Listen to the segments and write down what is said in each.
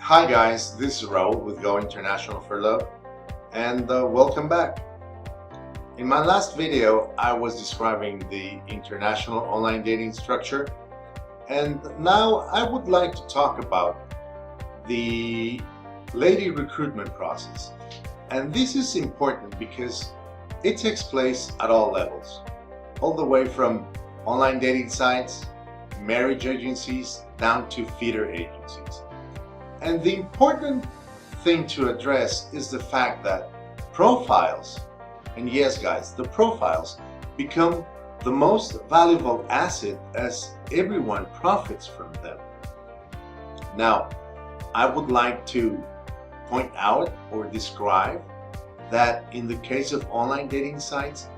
Hi guys, this is Raul with Go International for Love, and welcome back. In my last video, I was describing the international online dating structure, and now I would like to talk about the lady recruitment process. And this is important because it takes place at all levels, all the way from online dating sites, marriage agencies, down to feeder agencies. And the important thing to address is the fact that profiles, and yes guys, the profiles become the most valuable asset as everyone profits from them. Now, I would like to point out or describe that in the case of online dating sites,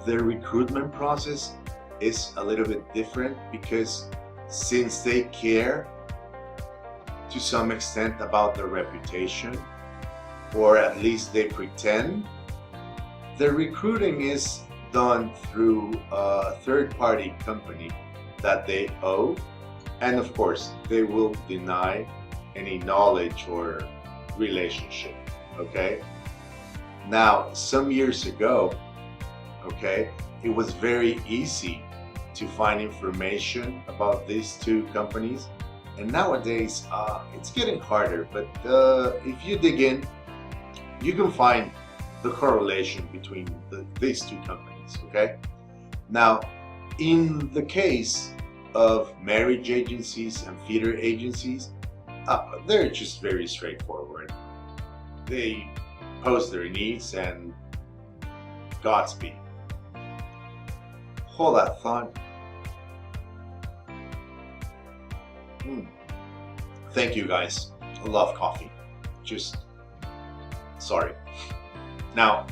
the recruitment process is a little bit different because since they care to some extent about their reputation, or at least they pretend, the recruiting is done through a third-party company that they owe, and of course they will deny any knowledge or relationship. Okay, now some years ago, okay, it was very easy to find information about these two companies, and nowadays it's getting harder, but if you dig in, you can find the correlation between these two companies. Okay, now in the case of marriage agencies and feeder agencies, they're just very straightforward. They post their needs and Godspeed. Hold that thought. Thank you guys. I love coffee. Just sorry. Now,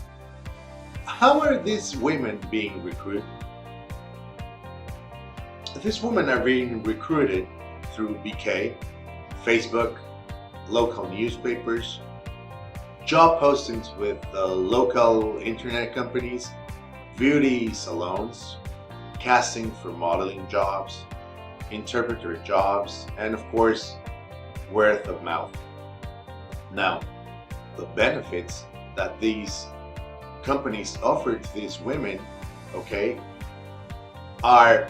how are these women being recruited? These women are being recruited through BK, Facebook, local newspapers, job postings with local internet companies, beauty salons, casting for modeling jobs, interpreter jobs, and of course, word of mouth. Now, the benefits that these companies offer to these women, okay, are,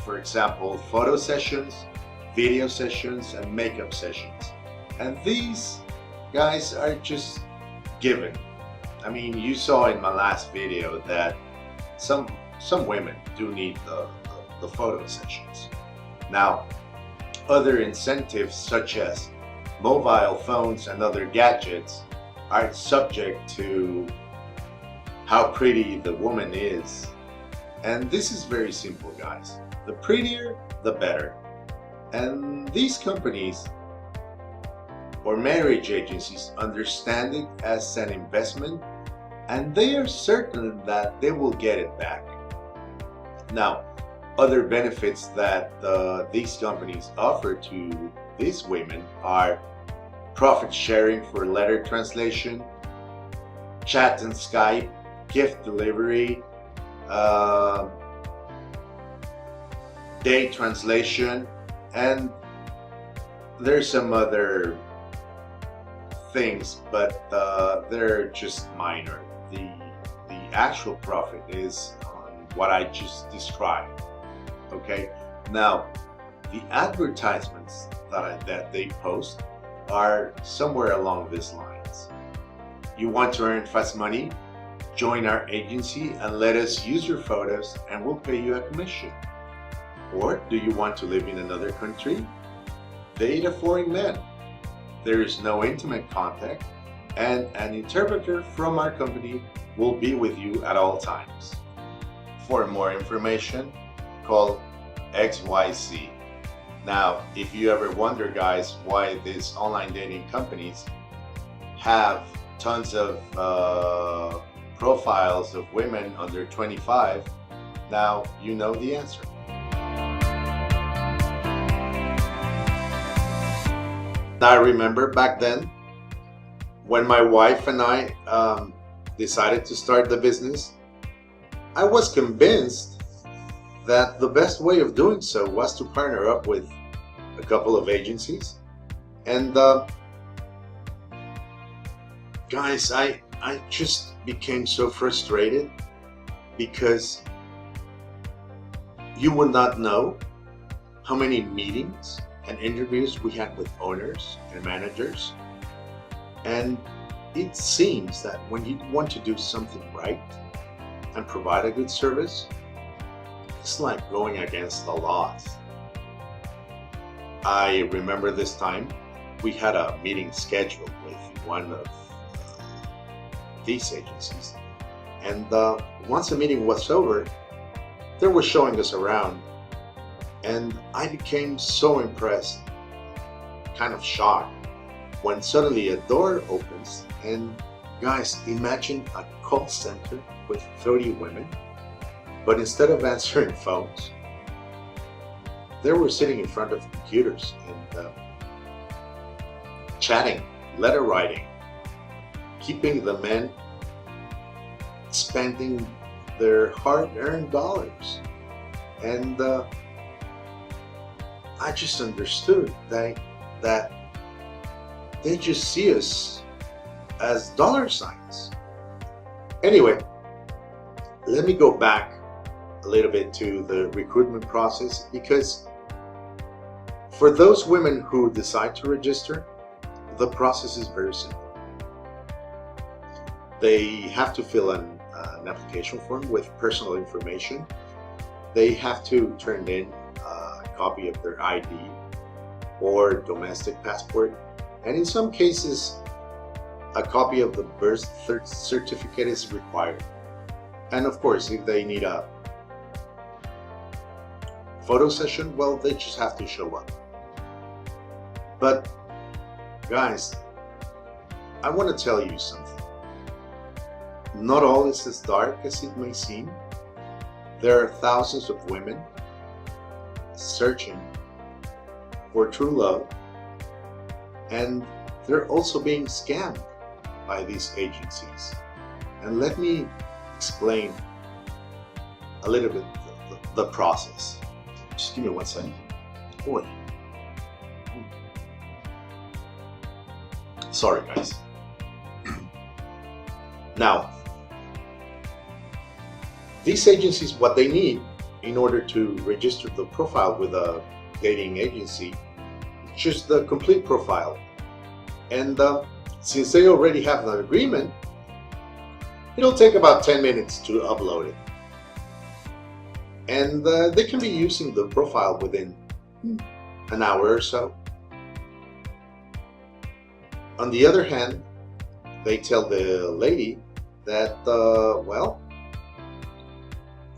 for example, photo sessions, video sessions, and makeup sessions. And these guys are just given. I mean, you saw in my last video that some women do need the photo sessions. Now, other incentives such as mobile phones and other gadgets are subject to how pretty the woman is. And this is very simple, guys. The prettier, the better. And these companies or marriage agencies understand it as an investment, and they are certain that they will get it back. Now, other benefits that these companies offer to these women are profit sharing for letter translation, chat and Skype, gift delivery, day translation, and there's some other things, but they're just minor. The actual profit is on what I just described. Okay, now the advertisements that they post are somewhere along these lines. You want to earn fast money? Join our agency and let us use your photos and we'll pay you a commission. Or do you want to live in another country? Date a foreign man. There is no intimate contact, and an interpreter from our company will be with you at all times. For more information, call XYZ. Now, if you ever wonder, guys, why these online dating companies have tons of profiles of women under 25, now you know the answer. Now, I remember back then when my wife and I decided to start the business, I was convinced that the best way of doing so was to partner up with a couple of agencies and guys, I just became so frustrated because you would not know how many meetings and interviews we had with owners and managers. And it seems that when you want to do something right and provide a good service, it's like going against the laws. I remember this time we had a meeting scheduled with one of these agencies, and once the meeting was over, they were showing us around, and I became so impressed, kind of shocked, when suddenly a door opens, and guys, imagine a call center with 30 women, but instead of answering phones, they were sitting in front of computers and chatting, letter writing, keeping the men spending their hard-earned dollars. And I just understood that they just see us as dollar signs. Anyway, let me go back a little bit to the recruitment process, because for those women who decide to register, the process is very simple. They have to fill an application form with personal information. They have to turn in a copy of their ID or domestic passport, and in some cases, a copy of the birth certificate is required. And of course, if they need a photo session, well, they just have to show up. But guys, I want to tell you something. Not all is as dark as it may seem. There are thousands of women searching for true love, and they're also being scammed by these agencies. And let me explain a little bit the process. Just give me 1 second. Boy. Sorry, guys. Now, these agencies, what they need in order to register the profile with a dating agency, is just the complete profile. And since they already have an agreement, it'll take about 10 minutes to upload it. And they can be using the profile within an hour or so. On the other hand, they tell the lady that, well,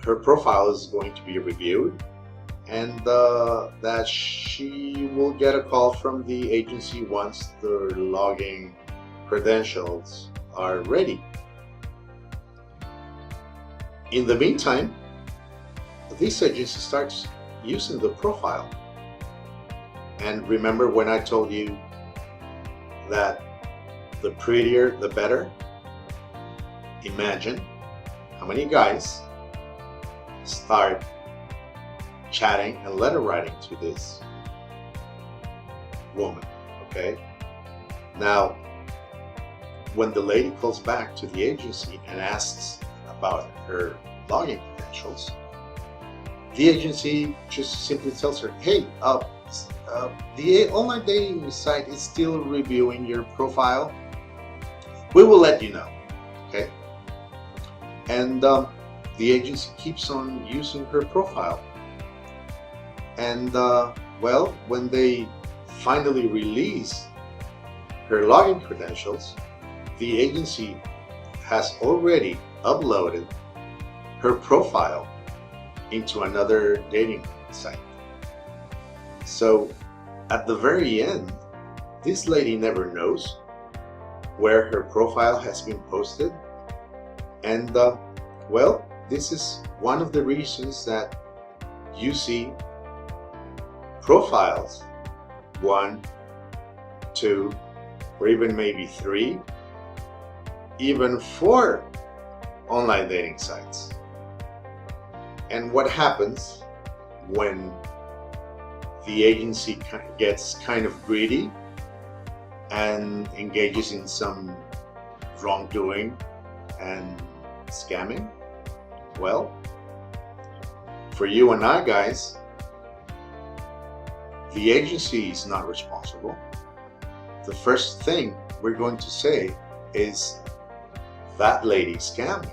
her profile is going to be reviewed, and that she will get a call from the agency once the login credentials are ready. In the meantime, this agency starts using the profile. And remember when I told you that the prettier the better? Imagine how many guys start chatting and letter writing to this woman, okay? Now, when the lady calls back to the agency and asks about her login credentials, the agency just simply tells her, hey, the online dating site is still reviewing your profile. We will let you know, okay? And the agency keeps on using her profile. And well, when they finally release her login credentials, the agency has already uploaded her profile into another dating site. So at the very end, this lady never knows where her profile has been posted. And well, this is one of the reasons that you see profiles, 1, 2, or even maybe 3, even 4 online dating sites. And what happens when the agency gets kind of greedy and engages in some wrongdoing and scamming? Well, for you and I, guys, the agency is not responsible. The first thing we're going to say is that lady scammed me.